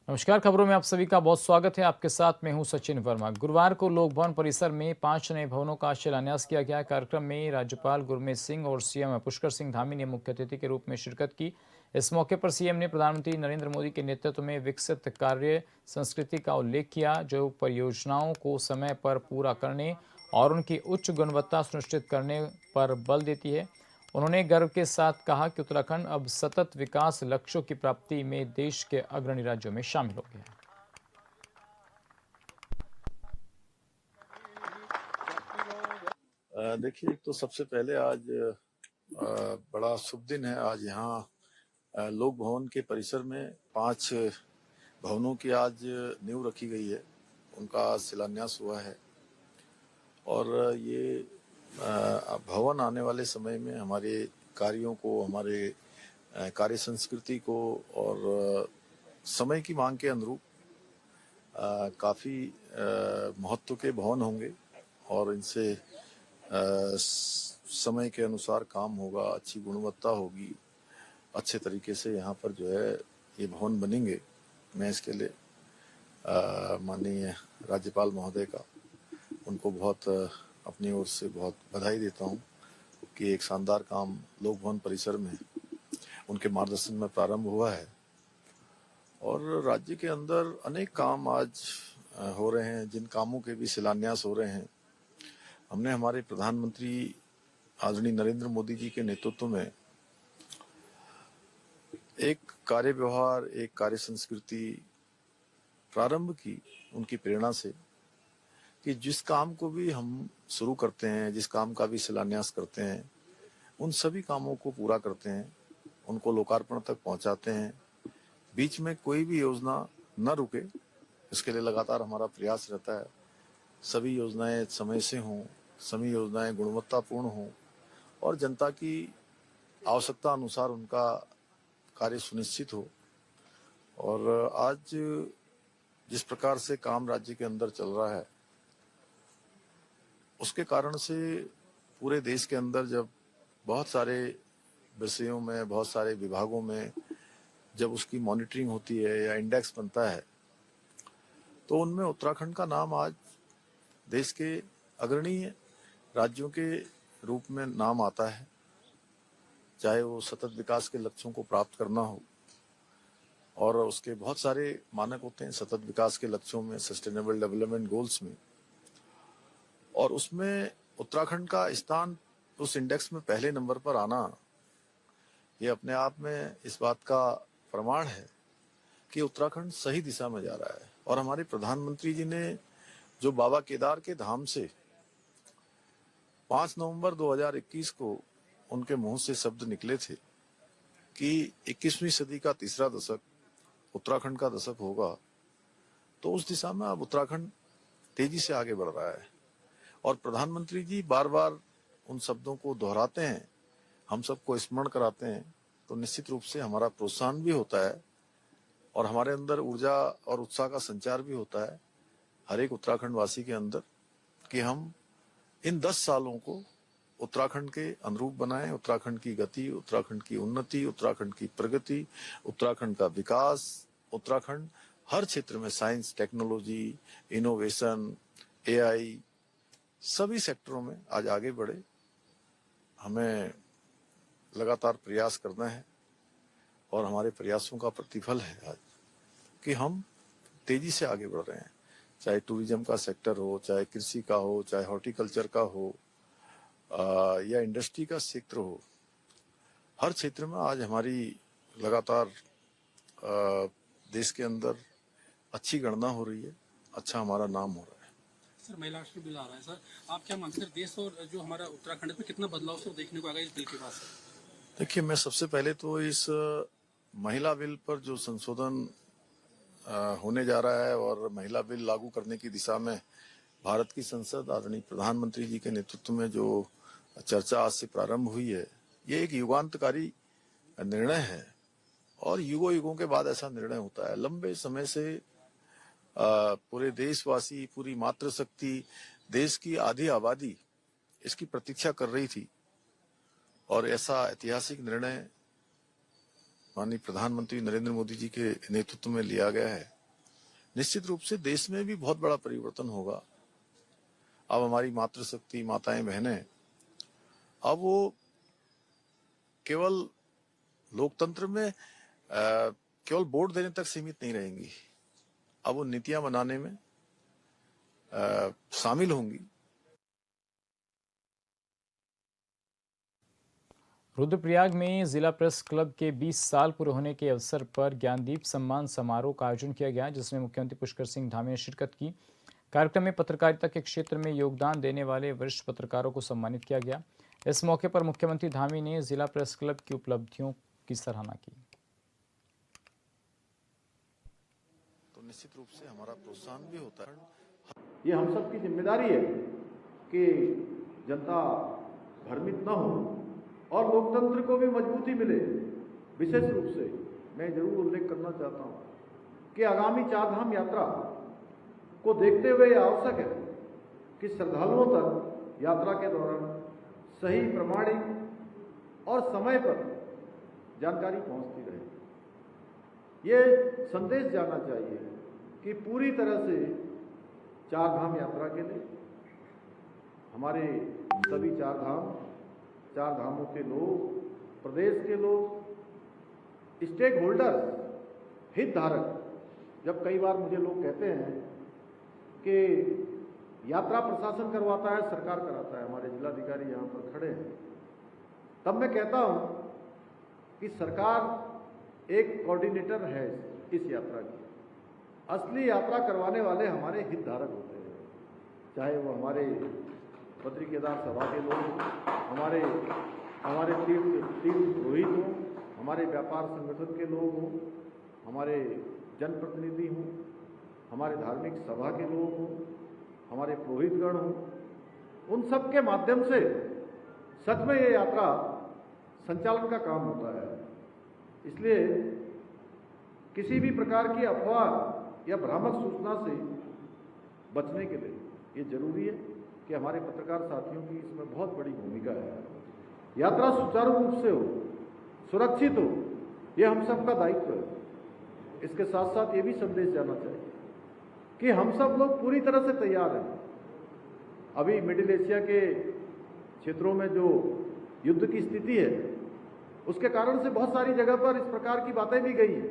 नमस्कार। खबरों में आप सभी का बहुत स्वागत है। आपके साथ मैं हूं सचिन वर्मा। गुरुवार को लोक भवन परिसर में 5 नए भवनों का शिलान्यास किया गया। कार्यक्रम में राज्यपाल गुरमीत सिंह और सीएम पुष्कर सिंह धामी ने मुख्य अतिथि के रूप में शिरकत की। इस मौके पर सीएम ने प्रधानमंत्री नरेंद्र मोदी के नेतृत्व में विकसित कार्य संस्कृति का उल्लेख किया, जो परियोजनाओं को समय पर पूरा करने और उनकी उच्च गुणवत्ता सुनिश्चित करने पर बल देती है। उन्होंने गर्व के साथ कहा कि उत्तराखंड अब सतत विकास लक्ष्यों की प्राप्ति में देश के अग्रणी राज्यों में शामिल हो गया है। देखिए, एक तो सबसे पहले आज बड़ा शुभ दिन है। आज यहाँ लोक भवन के परिसर में 5 भवनों की आज नींव रखी गई है, उनका शिलान्यास हुआ है। और ये भवन आने वाले समय में हमारे कार्यों को, हमारे कार्य संस्कृति को और समय की मांग के अनुरूप काफ़ी महत्व के भवन होंगे और इनसे समय के अनुसार काम होगा, अच्छी गुणवत्ता होगी, अच्छे तरीके से यहाँ पर जो है ये भवन बनेंगे। मैं इसके लिए माननीय राज्यपाल महोदय का उनको बहुत अपनी ओर से बहुत बधाई देता हूँ कि एक शानदार काम लोक भवन परिसर में उनके मार्गदर्शन में प्रारंभ हुआ है। और राज्य के अंदर अनेक काम आज हो रहे हैं, जिन कामों के भी शिलान्यास हो रहे हैं। हमने हमारे प्रधानमंत्री आदरणीय नरेंद्र मोदी जी के नेतृत्व में एक कार्य व्यवहार, एक कार्य संस्कृति प्रारंभ की, उनकी प्रेरणा से, कि जिस काम को भी हम शुरू करते हैं, जिस काम का भी शिलान्यास करते हैं, उन सभी कामों को पूरा करते हैं, उनको लोकार्पण तक पहुंचाते हैं। बीच में कोई भी योजना न रुके, इसके लिए लगातार हमारा प्रयास रहता है। सभी योजनाएं समय से हों, सभी योजनाएं गुणवत्तापूर्ण हों और जनता की आवश्यकता अनुसार उनका कार्य सुनिश्चित हो। और आज जिस प्रकार से काम राज्य के अंदर चल रहा है, उसके कारण से पूरे देश के अंदर जब बहुत सारे विषयों में, बहुत सारे विभागों में जब उसकी मॉनिटरिंग होती है या इंडेक्स बनता है, तो उनमें उत्तराखंड का नाम आज देश के अग्रणी राज्यों के रूप में नाम आता है। चाहे वो सतत विकास के लक्ष्यों को प्राप्त करना हो, और उसके बहुत सारे मानक होते हैं सतत विकास के लक्ष्यों में, सस्टेनेबल डेवलपमेंट गोल्स में, और उसमें उत्तराखंड का स्थान उस इंडेक्स में पहले नंबर पर आना, ये अपने आप में इस बात का प्रमाण है कि उत्तराखंड सही दिशा में जा रहा है। और हमारे प्रधानमंत्री जी ने जो बाबा केदार के धाम से 5 नवंबर 2021 को उनके मुंह से शब्द निकले थे कि 21वीं सदी का तीसरा दशक उत्तराखंड का दशक होगा, तो उस दिशा में अब उत्तराखंड तेजी से आगे बढ़ रहा है। और प्रधानमंत्री जी बार बार उन शब्दों को दोहराते हैं, हम सबको स्मरण कराते हैं, तो निश्चित रूप से हमारा प्रोत्साहन भी होता है और हमारे अंदर ऊर्जा और उत्साह का संचार भी होता है हर एक उत्तराखंड वासी के अंदर, कि हम इन 10 सालों को उत्तराखंड के अनुरूप बनाएं। उत्तराखंड की गति, उत्तराखंड की उन्नति, उत्तराखंड की प्रगति, उत्तराखंड का विकास, उत्तराखंड हर क्षेत्र में साइंस, टेक्नोलॉजी, इनोवेशन, एआई, सभी सेक्टरों में आज आगे बढ़े। हमें लगातार प्रयास करना है और हमारे प्रयासों का प्रतिफल है आज कि हम तेजी से आगे बढ़ रहे हैं। चाहे टूरिज्म का सेक्टर हो, चाहे कृषि का हो, चाहे हॉर्टिकल्चर का हो, या इंडस्ट्री का क्षेत्र हो, हर क्षेत्र में आज हमारी लगातार देश के अंदर अच्छी गणना हो रही है, अच्छा हमारा नाम हो रहा है। सर, महिला राष्ट्र बिल आ रहा है सर, आप क्या मानते हैं देश और जो हमारा उत्तराखंड में कितना बदलाव सर देखने को आएगा इस बिल के बाद? देखिए, मैं सबसे पहले तो इस महिला बिल पर जो संशोधन होने जा रहा है और महिला बिल लागू करने की दिशा में भारत की संसद आदरणीय प्रधानमंत्री जी के नेतृत्व में जो चर्चा आज से प्रारंभ हुई है, ये एक युगांतकारी निर्णय है और युगों युगों के बाद ऐसा निर्णय होता है। लंबे समय से पूरे देशवासी, पूरी मातृशक्ति, देश की आधी आबादी इसकी प्रतीक्षा कर रही थी और ऐसा ऐतिहासिक निर्णय माननीय प्रधानमंत्री नरेंद्र मोदी जी के नेतृत्व में लिया गया है, निश्चित रूप से देश में भी बहुत बड़ा परिवर्तन होगा। अब हमारी मातृशक्ति माताएं बहनें अब वो केवल लोकतंत्र में केवल वोट देने तक सीमित नहीं रहेंगी, अब वो नीतियां बनाने में शामिल होंगी। रुद्रप्रयाग में जिला प्रेस क्लब के 20 साल पूरे होने के अवसर पर ज्ञानदीप सम्मान समारोह का आयोजन किया गया, जिसमें मुख्यमंत्री पुष्कर सिंह धामी ने शिरकत की। कार्यक्रम में पत्रकारिता के क्षेत्र में योगदान देने वाले वरिष्ठ पत्रकारों को सम्मानित किया गया। इस मौके पर मुख्यमंत्री धामी ने जिला प्रेस क्लब की उपलब्धियों की सराहना की। तो निश्चित रूप से हमारा प्रोत्साहन भी होता है। ये हम सब की जिम्मेदारी है कि जनता भ्रमित न हो और लोकतंत्र को भी मजबूती मिले। विशेष रूप से मैं जरूर उल्लेख करना चाहता हूं कि आगामी चारधाम यात्रा को देखते हुए यह आवश्यक है कि श्रद्धालुओं तक यात्रा के दौरान सही, प्रामाणिक और समय पर जानकारी पहुंचती रहे। ये संदेश जाना चाहिए कि पूरी तरह से चारधाम यात्रा के लिए हमारे सभी चार धामों के लोग, प्रदेश के लोग, स्टेक होल्डर्स, हितधारक, जब कई बार मुझे लोग कहते हैं कि यात्रा प्रशासन करवाता है, सरकार कराता है, हमारे जिलाधिकारी यहाँ पर खड़े हैं, तब मैं कहता हूँ कि सरकार एक कोऑर्डिनेटर है इस यात्रा की। असली यात्रा करवाने वाले हमारे हितधारक होते हैं, चाहे वो हमारे पत्रिकेदार सभा के लोग, हमारे तीर्थ पुरोहित हों, हमारे व्यापार संगठन के लोग हों, हमारे जनप्रतिनिधि हों, हमारे धार्मिक सभा के लोग हों, हमारे पुरोहितगण हों। उन सब के माध्यम से सच में ये यात्रा संचालन का काम होता है। इसलिए किसी भी प्रकार की अफवाह या भ्रामक सूचना से बचने के लिए ये जरूरी है कि हमारे पत्रकार साथियों की इसमें बहुत बड़ी भूमिका है। यात्रा सुचारू रूप से हो, सुरक्षित हो, ये हम सब का दायित्व है। इसके साथ साथ ये भी संदेश जाना चाहिए कि हम सब लोग पूरी तरह से तैयार हैं। अभी मिडिल एशिया के क्षेत्रों में जो युद्ध की स्थिति है, उसके कारण से बहुत सारी जगह पर इस प्रकार की बातें भी गई हैं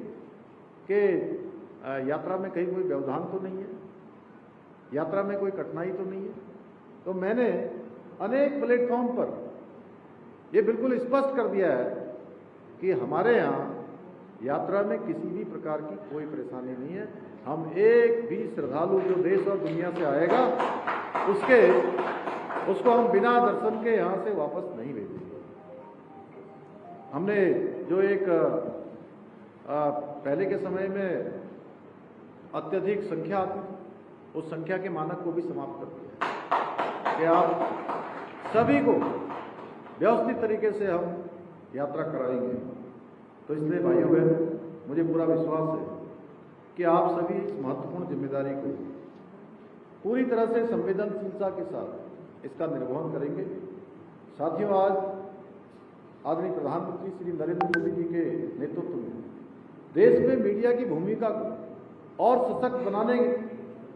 कि यात्रा में कहीं कोई व्यवधान तो नहीं है, यात्रा में कोई कठिनाई तो नहीं है। तो मैंने अनेक प्लेटफॉर्म पर ये बिल्कुल स्पष्ट कर दिया है कि हमारे यहाँ यात्रा में किसी भी प्रकार की कोई परेशानी नहीं है। हम एक भी श्रद्धालु जो देश और दुनिया से आएगा उसको हम बिना दर्शन के यहाँ से वापस नहीं भेजेंगे। हमने जो एक पहले के समय में अत्यधिक संख्या आती थी, उस संख्या के मानक को भी समाप्त कर दिया कि आप सभी को व्यवस्थित तरीके से हम यात्रा कराएंगे। तो इसलिए भाइयों बहनों, मुझे पूरा विश्वास है कि आप सभी इस महत्वपूर्ण जिम्मेदारी को पूरी तरह से संवेदनशीलता के साथ इसका निर्वहन करेंगे। साथियों, आज आदरणीय प्रधानमंत्री श्री नरेंद्र मोदी जी के नेतृत्व में देश में मीडिया की भूमिका को और सशक्त बनाने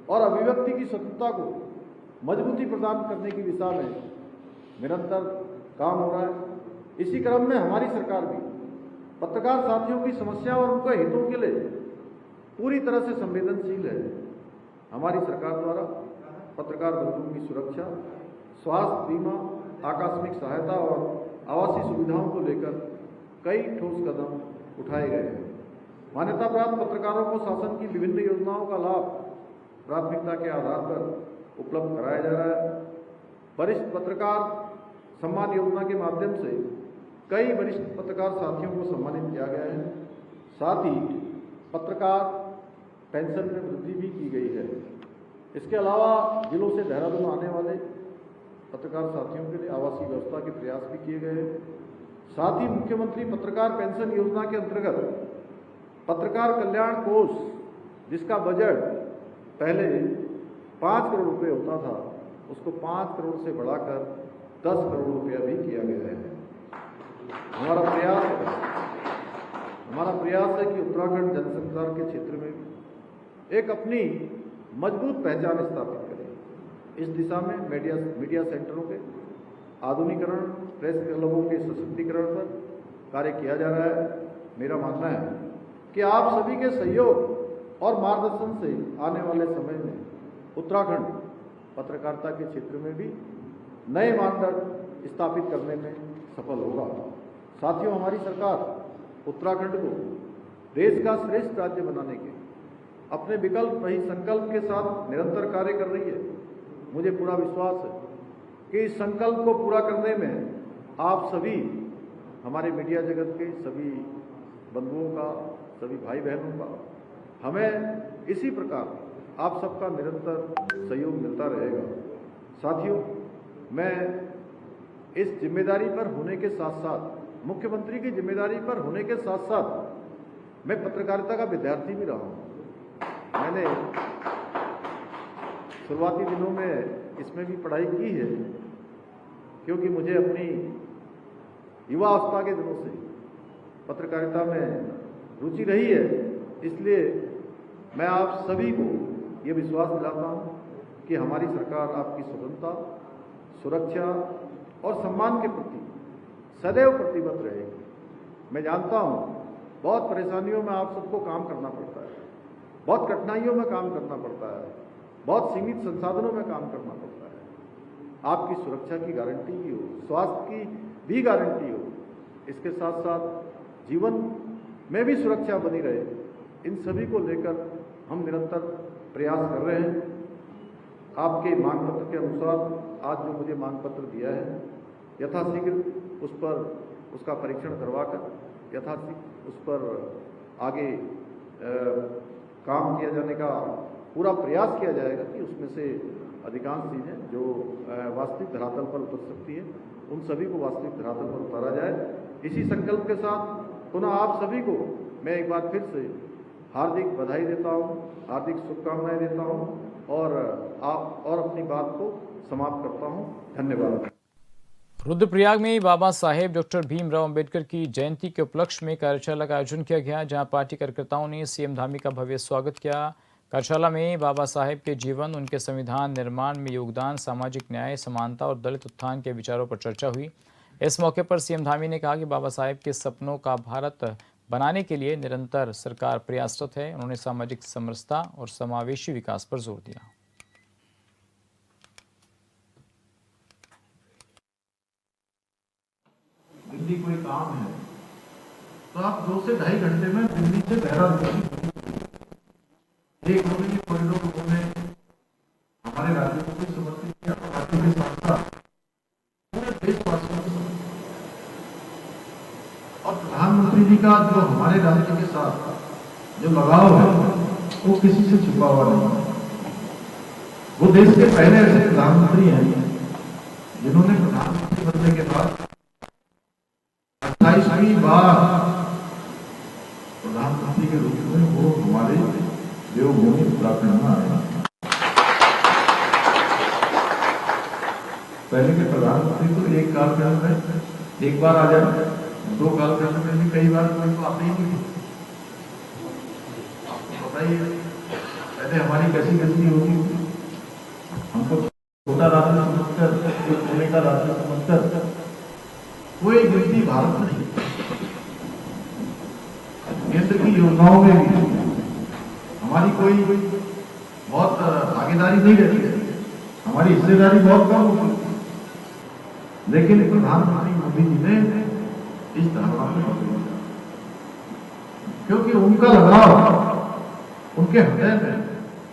और अभिव्यक्ति की स्वतंत्रता को मजबूती प्रदान करने की दिशा में निरंतर काम हो रहा है। इसी क्रम में हमारी सरकार भी पत्रकार साथियों की समस्या और उनके हितों के लिए पूरी तरह से संवेदनशील है। हमारी सरकार द्वारा पत्रकार बंधुओं की सुरक्षा, स्वास्थ्य बीमा, आकस्मिक सहायता और आवासीय सुविधाओं को लेकर कई ठोस कदम उठाए गए हैं। मान्यता प्राप्त पत्रकारों को शासन की विभिन्न योजनाओं का लाभ प्राथमिकता के आधार पर उपलब्ध कराया जा रहा है। वरिष्ठ पत्रकार सम्मान योजना के माध्यम से कई वरिष्ठ पत्रकार साथियों को सम्मानित किया गया है। साथ ही पत्रकार पेंशन में वृद्धि भी की गई है। इसके अलावा जिलों से देहरादून आने वाले पत्रकार साथियों के लिए आवासीय व्यवस्था के प्रयास भी किए गए हैं। साथ ही मुख्यमंत्री पत्रकार पेंशन योजना के अंतर्गत पत्रकार कल्याण कोष, जिसका बजट पहले 5 करोड़ रुपए होता था, उसको 5 करोड़ से बढ़ाकर 10 करोड़ रुपया भी किया गया है। हमारा प्रयास है हमारा प्रयास है कि उत्तराखंड जनसंचार के क्षेत्र में भी एक अपनी मजबूत पहचान स्थापित करें। इस दिशा में मीडिया सेंटरों के आधुनिकीकरण, प्रेस क्लबों के सशक्तिकरण पर कार्य किया जा रहा है। मेरा मानना है कि आप सभी के सहयोग और मार्गदर्शन से आने वाले समय में उत्तराखंड पत्रकारिता के क्षेत्र में भी नए मानदंड स्थापित करने में सफल होगा। साथियों, हमारी सरकार उत्तराखंड को देश का श्रेष्ठ राज्य बनाने के अपने विकल्प नहीं संकल्प के साथ निरंतर कार्य कर रही है। मुझे पूरा विश्वास है कि इस संकल्प को पूरा करने में आप सभी, हमारे मीडिया जगत के सभी बंधुओं का, सभी भाई बहनों का, हमें इसी प्रकार आप सबका निरंतर सहयोग मिलता रहेगा। साथियों, मैं इस जिम्मेदारी पर होने के साथ साथ, मुख्यमंत्री की जिम्मेदारी पर होने के साथ साथ मैं पत्रकारिता का विद्यार्थी भी रहा हूँ। मैंने शुरुआती दिनों में इसमें भी पढ़ाई की है, क्योंकि मुझे अपनी युवा अवस्था के दिनों से पत्रकारिता में रुचि रही है। इसलिए मैं आप सभी को ये विश्वास दिलाता हूँ कि हमारी सरकार आपकी स्वतंत्रता, सुरक्षा और सम्मान के प्रति सदैव प्रतिबद्ध रहेगी। मैं जानता हूँ बहुत परेशानियों में आप सबको काम करना पड़ता है, बहुत कठिनाइयों में काम करना पड़ता है, बहुत सीमित संसाधनों में काम करना पड़ता है। आपकी सुरक्षा की गारंटी भी हो, स्वास्थ्य की भी गारंटी हो, इसके साथ साथ जीवन में भी सुरक्षा बनी रहे, इन सभी को लेकर हम निरंतर प्रयास कर रहे हैं। आपके मांग पत्र के अनुसार आज जो मुझे मांग पत्र दिया है, यथाशीघ्र उस पर उसका परीक्षण करवाकर यथाशीघ्र उस पर आगे काम किया जाने का पूरा प्रयास किया जाएगा कि उसमें से अधिकांश चीज़ें जो वास्तविक धरातल पर उतर सकती है, उन सभी को वास्तविक धरातल पर उतारा जाए। इसी संकल्प के साथ पुनः आप सभी को मैं एक बार फिर से हार्दिक बधाई देता हूँ, हार्दिक शुभकामनाएं देता हूँ और अपनी बात को समाप्त करता हूँ। धन्यवाद। रुद्रप्रयाग में बाबा साहेब डॉक्टर भीमराव अंबेडकर की जयंती के उपलक्ष्य में कार्यशाला का आयोजन किया गया, जहां पार्टी कार्यकर्ताओं ने सीएम धामी का भव्य स्वागत किया। कार्यशाला में बाबा साहेब के जीवन, उनके संविधान निर्माण में योगदान, सामाजिक न्याय, समानता और दलित उत्थान के विचारों पर चर्चा हुई। इस मौके पर सीएम धामी ने कहा कि बाबा साहेब के सपनों का भारत बनाने के लिए निरंतर सरकार प्रयासरत है। उन्होंने सामाजिक समरसता और समावेशी विकास पर जोर दिया। दिल्ली कोई काम है तो आप 2 से ढाई घंटे में दिल्ली से देहरादून एक होने की कॉरिडोर उन्होंने हमारे राज्य को भी समर्पित किया, राज्य के साथ साथ पूरे देशवासियों को समर्पित। और प्रधानमंत्री जी का जो हमारे राज्य के साथ जो लगाव है वो किसी से छुपा हुआ नहीं। वो देश के पहले ऐसे प्रधानमंत्री हैं जिन्होंने प्रधानमंत्री बनने के बाद 28वीं बार प्रधानमंत्री के रूप में वो हमारे देवभूमि उत्तराखंड में आए। पहले के प्रधानमंत्री तो एक कालखंड में एक बार आ जाए, 2 कालखंड में भी कई बार कोई तो आते ही नहीं थे। आपको पता ही है पहले हमारी कैसी गलती होती थी, हमको छोटा राज्य समझकर, एक कोने का राज्य समझकर कोई गिनती भारत में नहीं। केंद्र की योजनाओं में भी हमारी कोई बहुत भागीदारी नहीं रहती है, हमारी हिस्सेदारी बहुत कम होती है। लेकिन प्रधानमंत्री मोदी जी ने इस धारणा में बदल दिया, क्योंकि उनका लगाव उनके हृदय में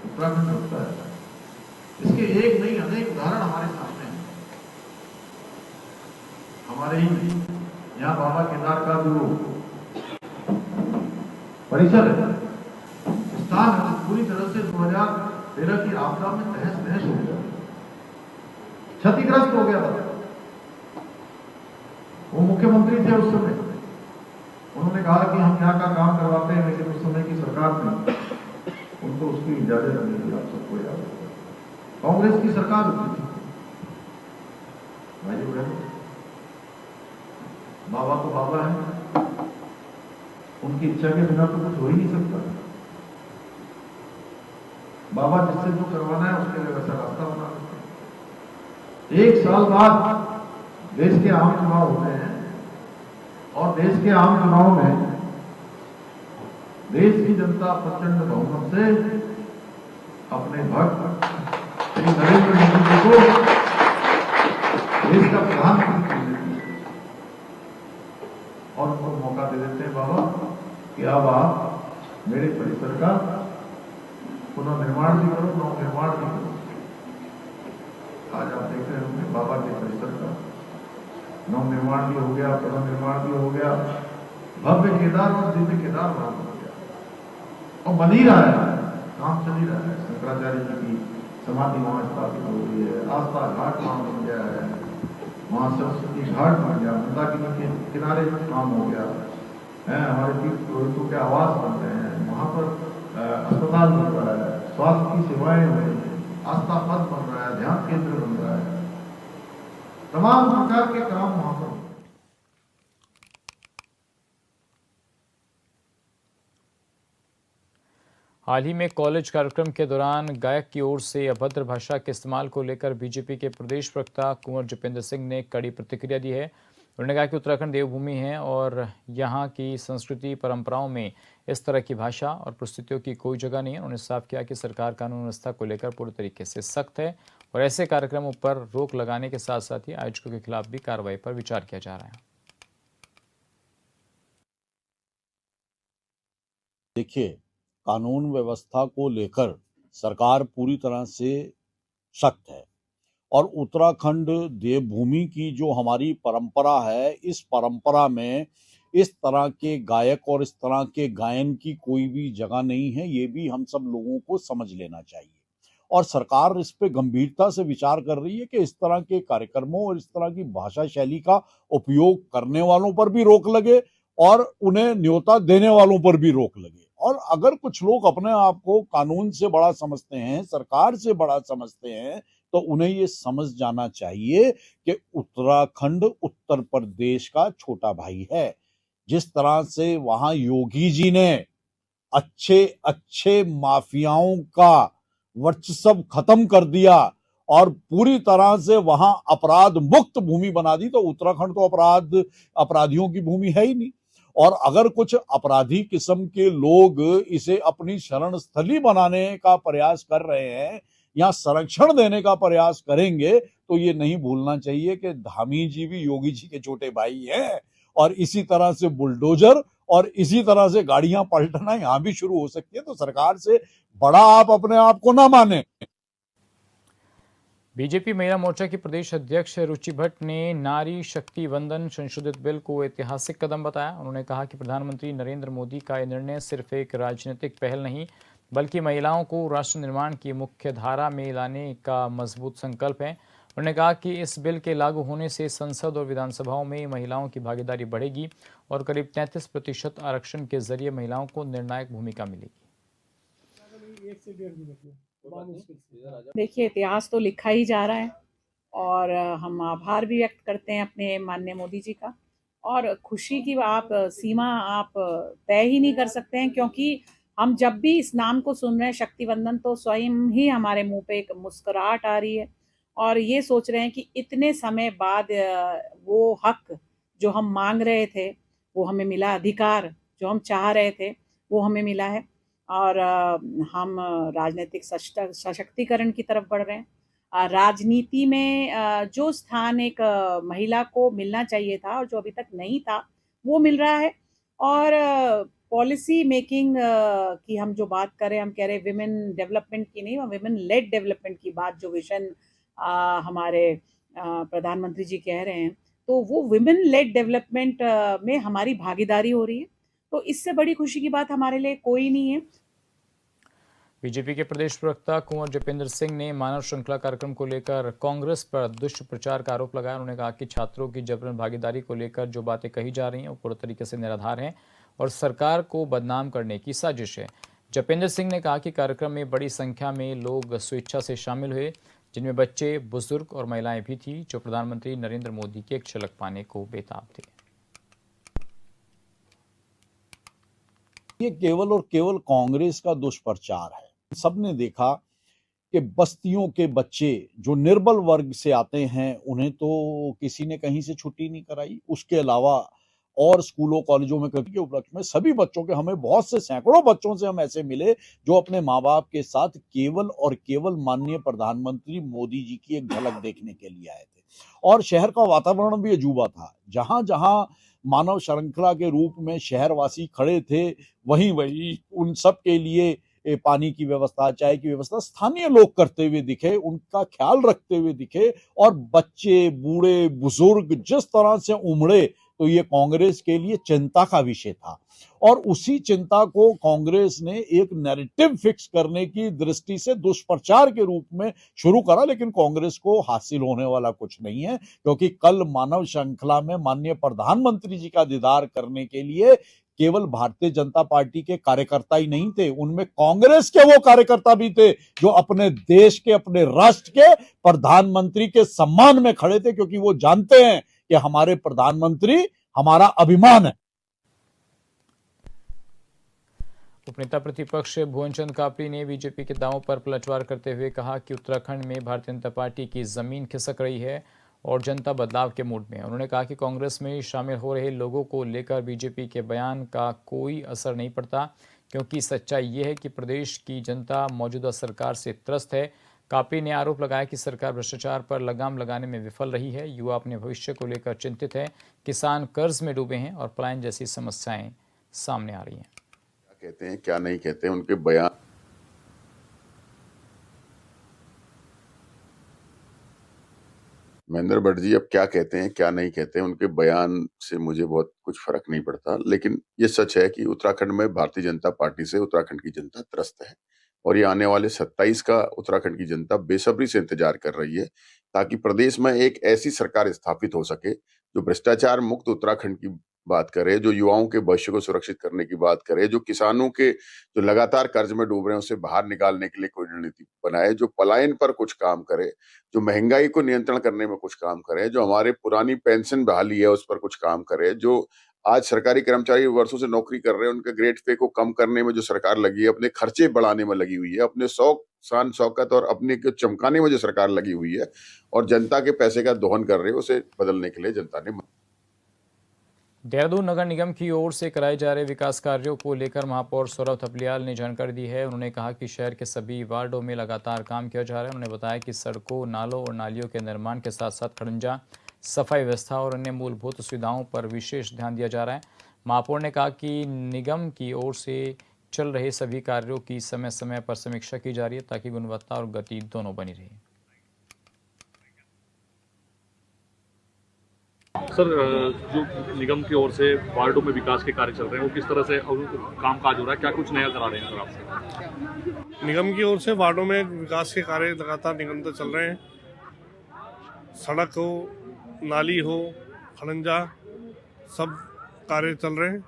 उत्तराखंड होता है। इसके एक नहीं अनेक उदाहरण हमारे सामने हैं। हमारे ही यहाँ बाबा केदार का जो परिसर है, स्थान है, पूरी तरह से 2013 की आपदा में तहस नहस हो गया, क्षतिग्रस्त हो गया था। वो मुख्यमंत्री थे उस समय, उन्होंने कहा कि हम यहाँ का काम करवाते हैं, लेकिन उस समय की सरकार ने उनको उसकी इजाजत नहीं दी। आप सबको याद है, कांग्रेस की सरकार होती थी। भाइयों बहनों, बाबा तो बाबा है, उनकी इच्छा के बिना तो कुछ हो ही नहीं सकता। बाबा जिससे जो करवाना है उसके लिए वैसा रास्ता बना देते हैं। 1 साल बाद देश के आम चुनाव होते हैं और देश के आम चुनाव में देश की जनता प्रचंड बहुमत से अपने भक्त श्री नरेंद्र मोदी जी को देश का प्रधानमंत्री चुन लेती है और उनको मौका दे देते हैं बाबा कि अब आप मेरे परिसर का पुनर्निर्माण भी करो, नवनिर्माण भी करो। आज आप देख रहे होंगे बाबा के परिसर का नवनिर्माण भी हो गया, पुनर्निर्माण भी हो गया, भव्य केदार और दिव्य केदारनाथ हो गया और बन ही रहा है, काम चल ही रहा है। शंकराचार्य जी की समाधि वहां स्थापित हो गई है, आस्था घाट वहां बन गया है, वहां सरस्वती घाट बन गया, मंदाकिनी के किनारे काम हो गया है, हमारे तीर्थ पुरोहितों के आवास बन रहे हैं, वहां पर अस्पताल बन रहा है, स्वास्थ्य की सेवाएं हो रही है, आस्था पथ बन रहा है, ध्यान केंद्र बन रहा है, तमाम प्रकार के काम वहां पर। हाल ही में कॉलेज कार्यक्रम के दौरान गायक की ओर से अभद्र भाषा के इस्तेमाल को लेकर बीजेपी के प्रदेश प्रवक्ता कुंवर जपेंद्र सिंह ने कड़ी प्रतिक्रिया दी है। उन्होंने कहा कि उत्तराखंड देवभूमि है और यहाँ की संस्कृति परंपराओं में इस तरह की भाषा और परिस्थितियों की कोई जगह नहीं है। उन्होंने साफ किया कि सरकार कानून व्यवस्था को लेकर पूरी तरीके से सख्त है और ऐसे कार्यक्रमों पर रोक लगाने के साथ साथ ही आयोजकों के खिलाफ भी कार्रवाई पर विचार किया जा रहा है। देखिए, कानून व्यवस्था को लेकर सरकार पूरी तरह से सख्त है और उत्तराखंड देवभूमि की जो हमारी परंपरा है, इस परंपरा में इस तरह के गायक और इस तरह के गायन की कोई भी जगह नहीं है। ये भी हम सब लोगों को समझ लेना चाहिए और सरकार इस पे गंभीरता से विचार कर रही है कि इस तरह के कार्यक्रमों और इस तरह की भाषा शैली का उपयोग करने वालों पर भी रोक लगे और उन्हें न्योता देने वालों पर भी रोक लगे। और अगर कुछ लोग अपने आप को कानून से बड़ा समझते हैं, सरकार से बड़ा समझते हैं, तो उन्हें ये समझ जाना चाहिए कि उत्तराखंड उत्तर प्रदेश का छोटा भाई है। जिस तरह से वहां योगी जी ने अच्छे अच्छे माफियाओं का वर्चस्व खत्म कर दिया और पूरी तरह से वहां अपराध मुक्त भूमि बना दी, तो उत्तराखंड तो अपराधियों की भूमि है ही नहीं। और अगर कुछ अपराधी किस्म के लोग इसे अपनी शरण स्थली बनाने का प्रयास कर रहे हैं या संरक्षण देने का प्रयास करेंगे, तो ये नहीं भूलना चाहिए कि धामी जी भी योगी जी के छोटे भाई हैं और इसी तरह से बुलडोजर और इसी तरह से गाड़ियां पलटना यहां भी शुरू हो सकती है। तो सरकार से बड़ा आप अपने आप को ना माने। बीजेपी महिला मोर्चा की प्रदेश अध्यक्ष रुचि भट्ट ने नारी शक्ति वंदन संशोधित बिल को ऐतिहासिक कदम बताया। उन्होंने कहा कि प्रधानमंत्री नरेंद्र मोदी का यह निर्णय सिर्फ एक राजनीतिक पहल नहीं बल्कि महिलाओं को राष्ट्र निर्माण की मुख्य धारा में लाने का मजबूत संकल्प है। उन्होंने कहा कि इस बिल के लागू होने से संसद और विधानसभाओं में महिलाओं की भागीदारी बढ़ेगी और करीब 33% आरक्षण के जरिए महिलाओं को निर्णायक भूमिका मिलेगी। देखिए, इतिहास तो लिखा ही जा रहा है और हम आभार भी व्यक्त करते हैं अपने माननीय मोदी जी का और खुशी की आप सीमा आप तय ही नहीं कर सकते हैं, क्योंकि हम जब भी इस नाम को सुन रहे हैं शक्तिवंदन, तो स्वयं ही हमारे मुंह पे एक मुस्कुराहट आ रही है और ये सोच रहे हैं कि इतने समय बाद वो हक जो हम मांग रहे थे वो हमें मिला, अधिकार जो हम चाह रहे थे वो हमें मिला है और हम राजनीतिक सशक्तिकरण की तरफ बढ़ रहे हैं। राजनीति में जो स्थान एक महिला को मिलना चाहिए था और जो अभी तक नहीं था वो मिल रहा है और पॉलिसी मेकिंग की हम जो बात करें, हम कह रहे हैं विमेन डेवलपमेंट की नहीं, विमेन लेड डेवलपमेंट की बात जो विजन हमारे प्रधानमंत्री जी कह रहे हैं, तो वो विमेन लेड डेवलपमेंट में हमारी भागीदारी हो रही है। तो इससे बड़ी खुशी की बात हमारे लिए कोई नहीं है। बीजेपी के प्रदेश प्रवक्ता कुंवर जपेंद्र सिंह ने मानव श्रृंखला कार्यक्रम को लेकर कांग्रेस पर दुष्प्रचार का आरोप लगाया। उन्होंने कहा कि छात्रों की जबरन भागीदारी को लेकर जो बातें कही जा रही हैं वो पूरी तरीके से निराधार हैं और सरकार को बदनाम करने की साजिश है। जपेंद्र सिंह ने कहा कि कार्यक्रम में बड़ी संख्या में लोग स्वेच्छा से शामिल हुए, जिनमें बच्चे, बुजुर्ग और महिलाएं भी थी, जो प्रधानमंत्री नरेंद्र मोदी की एक झलक पाने को बेताब थे। ये केवल और केवल कांग्रेस का दुष्प्रचार है। सबने देखा कि बस्तियों के बच्चे जो निर्बल वर्ग से आते हैं उन्हें तो किसी ने कहीं से छुट्टी नहीं कराई। उसके अलावा और स्कूलों कॉलेजों में के उपलक्ष्य में सभी बच्चों के, हमें बहुत से सैकड़ों बच्चों से हम ऐसे मिले जो अपने माँ बाप के साथ केवल और केवल माननीय प्रधानमंत्री मोदी जी की एक झलक देखने के लिए आए थे। और शहर का वातावरण भी अजूबा था। जहां जहां मानव श्रृंखला के रूप में शहरवासी खड़े थे, वहीं वहीं उन सब के लिए पानी की व्यवस्था, चाय की व्यवस्था स्थानीय लोग करते हुए दिखे, उनका ख्याल रखते हुए दिखे। और बच्चे, बूढ़े, बुजुर्ग जिस तरह से उमड़े, तो ये कांग्रेस के लिए चिंता का विषय था। और उसी चिंता को कांग्रेस ने एक नैरेटिव फिक्स करने की दृष्टि से दुष्प्रचार के रूप में शुरू करा, लेकिन कांग्रेस को हासिल होने वाला कुछ नहीं है, क्योंकि कल मानव श्रृंखला में माननीय प्रधानमंत्री जी का दीदार करने के लिए केवल भारतीय जनता पार्टी के कार्यकर्ता ही नहीं थे, उनमें कांग्रेस के वो कार्यकर्ता भी थे जो अपने देश के, अपने राष्ट्र के प्रधानमंत्री के सम्मान में खड़े थे, क्योंकि वो जानते हैं कि हमारे प्रधानमंत्री हमारा अभिमान है। उपनेता प्रतिपक्ष भुवनचंद कापड़ी ने बीजेपी के दावों पर पलटवार करते हुए कहा कि उत्तराखंड में भारतीय जनता पार्टी की जमीन खिसक रही है और जनता बदलाव के मूड में है। उन्होंने कहा कि कांग्रेस में शामिल हो रहे लोगों को लेकर बीजेपी के बयान का कोई असर नहीं पड़ता, क्योंकि सच्चाई ये है कि प्रदेश की जनता मौजूदा सरकार से त्रस्त है। कापड़ी ने आरोप लगाया कि सरकार भ्रष्टाचार पर लगाम लगाने में विफल रही है, युवा अपने भविष्य को लेकर चिंतित है, किसान कर्ज में डूबे हैं और पलायन जैसी समस्याएं सामने आ रही हैं। क्या कहते हैं, क्या नहीं कहते हैं, उनके बयान महेंद्र भट्ट जी अब क्या कहते हैं, क्या नहीं कहते हैं, उनके बयान से मुझे बहुत कुछ फर्क नहीं पड़ता। लेकिन ये सच है कि उत्तराखंड में भारतीय जनता पार्टी से उत्तराखंड की जनता त्रस्त है और ये आने वाले 27 का उत्तराखंड की जनता बेसब्री से इंतजार कर रही है, ताकि प्रदेश में एक ऐसी सरकार स्थापित हो सके जो भ्रष्टाचार मुक्त उत्तराखंड की बात करे, जो युवाओं के भविष्य को सुरक्षित करने की बात करे, जो किसानों के जो लगातार कर्ज में डूब रहे हैं उसे बाहर निकालने के लिए कोई रणनीति बनाए, जो पलायन पर कुछ काम करे, जो महंगाई को नियंत्रण करने में कुछ काम करे, जो हमारे पुरानी पेंशन बहाली है उस पर कुछ काम करे, जो आज सरकारी कर्मचारी वर्षों से नौकरी कर रहे हैं उनके ग्रेड पे को कम करने में जो सरकार लगी है, अपने खर्चे बढ़ाने में लगी हुई है, अपने शौक शान शौकत और अपने को चमकाने में जो सरकार लगी हुई है और जनता के पैसे का दोहन कर रही है, उसे बदलने के लिए जनता ने देहरादून नगर निगम की ओर से कराए जा रहे विकास कार्यों को लेकर महापौर सौरभ थपलियाल ने जानकारी दी है। उन्होंने कहा कि शहर के सभी वार्डों में लगातार काम किया जा रहा है। उन्होंने बताया कि सड़कों, नालों और नालियों के निर्माण के साथ साथ खड़ंजा, सफाई व्यवस्था और अन्य मूलभूत सुविधाओं पर विशेष ध्यान दिया जा रहा है। महापौर ने कहा कि निगम की ओर से चल रहे सभी कार्यों की समय समय पर समीक्षा की जा रही है, ताकि गुणवत्ता और गति दोनों बनी रहे। सर, जो निगम की ओर से वार्डों में विकास के कार्य चल रहे हैं वो किस तरह से काम काज हो रहा है, क्या कुछ नया करा रहे हैं सर आपसे? निगम की ओर से वार्डों में विकास के कार्य लगातार निरंतर चल रहे हैं। सड़क हो, नाली हो, खड़ंजा, सब कार्य चल रहे हैं।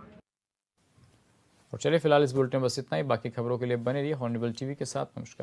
और चलिए फिलहाल इस बुलेटिन में बस इतना ही। बाकी खबरों के लिए बने रहिए हॉर्नेबल टीवी के साथ। नमस्कार।